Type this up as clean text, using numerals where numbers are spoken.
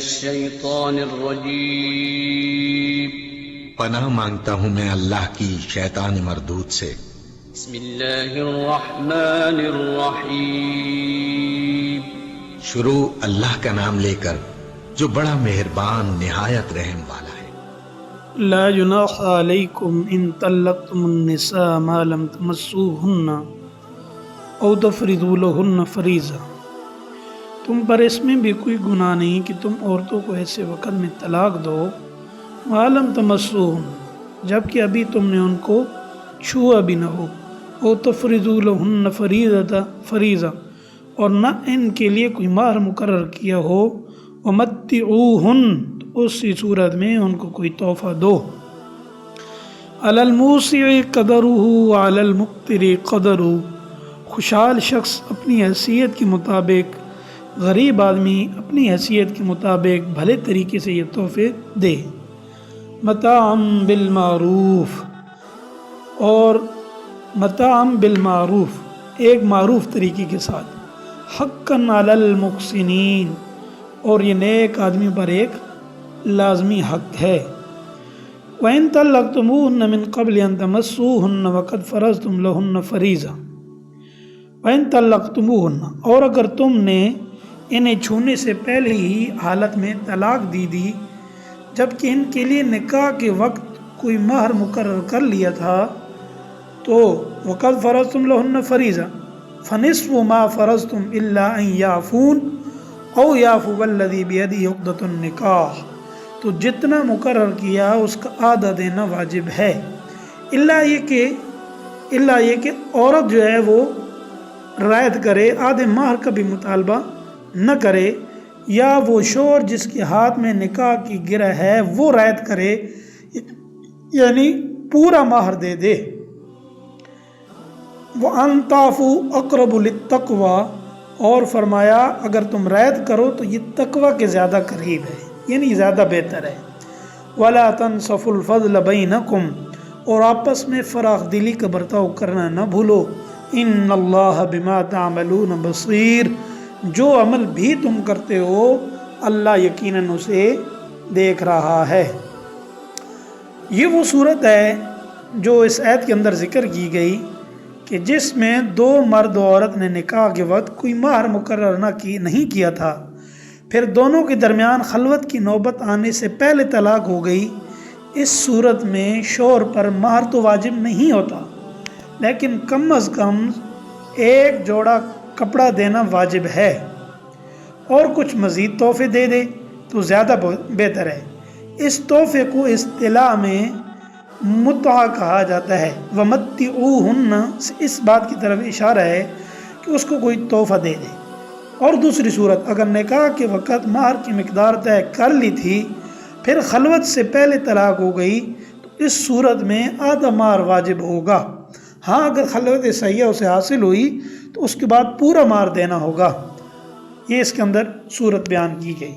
الشيطان الرجيم پناہ مانگتا ہوں میں اللہ کی شیطان مردود سے۔ بسم اللہ الرحمن الرحیم شروع اللہ کا نام لے کر جو بڑا مہربان نہایت رحم والا ہے۔ لا جناح علیکم ان طلقتم النساء ما لم تمسوهن او تفرضوا لهن فریضہ، تم پر اس میں بھی کوئی گناہ نہیں کہ تم عورتوں کو ایسے وقت میں طلاق دو ما لم تمسوهن، جبکہ ابھی تم نے ان کو چھوا بھی نہ ہو، او تفرضوا لهن فریضہ، اور نہ ان کے لیے کوئی مہر مقرر کیا ہو، ومتعوہن، اسی صورت میں ان کو کوئی تحفہ دو۔ علی الموسع قدرہ وعلی المقتر قدرہ، خوشحال شخص اپنی حیثیت کے مطابق، غریب آدمی اپنی حیثیت کے مطابق بھلے طریقے سے یہ تحفے دے۔ متاعا بالمعروف، اور متاعا بالمعروف ایک معروف طریقے کے ساتھ، حقا علی المحسنین، اور یہ نیک آدمی پر ایک لازمی حق ہے۔ وَإِن طَلَّقْتُمُوهُنَّ مِن قَبْلِ أَن تَمَسُّوهُنَّ وَقَدْ فَرَضْتُمْ لَهُنَّ فَرِيضَةً، وَإِن طَلَّقْتُمُوهُنَّ، اور اگر تم نے انہیں چھونے سے پہلے ہی حالت میں طلاق دی جبکہ ان کے لیے نکاح کے وقت کوئی مہر مقرر کر لیا تھا، تو وَقَدْ فَرَضْتُمْ لَهُنَّ فَرِيضَةً فَنِصْفُ مَا فَرَضْتُمْ إِلَّا أَن يَعْفُونَ او یعفو الذی بیدہ عقدۃ النکاح، تو جتنا مقرر کیا اس کا آدھا دینا واجب ہے، الا یہ کہ عورت جو ہے وہ رعایت کرے، آدھے مہر کا بھی مطالبہ نہ کرے، یا وہ شوہر جس کے ہاتھ میں نکاح کی گرہ ہے وہ رعایت کرے، یعنی پورا مہر دے دے۔ وَأَن تَعْفُوا أَقْرَبُ لِلتَّقْوَىٰ، اور فرمایا اگر تم رعایت کرو تو یہ تقوی کے زیادہ قریب ہے، یعنی زیادہ بہتر ہے۔ وَلَا تَنْسَفُوا الْفَضْلَ بَيْنَكُمْ، اور آپس میں فراخ دلی کا برتاؤ کرنا نہ بھولو۔ إِنَّ اللَّهَ بِمَا تَعْمَلُونَ بَصِيرٌ، جو عمل بھی تم کرتے ہو اللہ یقیناً اسے دیکھ رہا ہے۔ یہ وہ صورت ہے جو اس آیت کے اندر ذکر کی گئی کہ جس میں دو مرد و عورت نے نکاح کے وقت کوئی مہر مقرر نہیں کیا تھا، پھر دونوں کے درمیان خلوت کی نوبت آنے سے پہلے طلاق ہو گئی۔ اس صورت میں شوہر پر مہر تو واجب نہیں ہوتا، لیکن کم از کم ایک جوڑا کپڑا دینا واجب ہے، اور کچھ مزید تحفے دے دے تو زیادہ بہتر ہے۔ اس تحفے کو اصطلاح میں متعہ کہا جاتا ہے۔ وَمَتِّعُوهُنَّ سے اس بات کی طرف اشارہ ہے کہ اس کو کوئی تحفہ دے دے۔ اور دوسری صورت، اگر نکاح کے وقت مہر کی مقدار طے کر لی تھی پھر خلوت سے پہلے طلاق ہو گئی تو اس صورت میں آدھا مہر واجب ہوگا۔ ہاں اگر خلوت صحیحہ اسے حاصل ہوئی تو اس کے بعد پورا مہر دینا ہوگا۔ یہ اس کے اندر صورت بیان کی گئی۔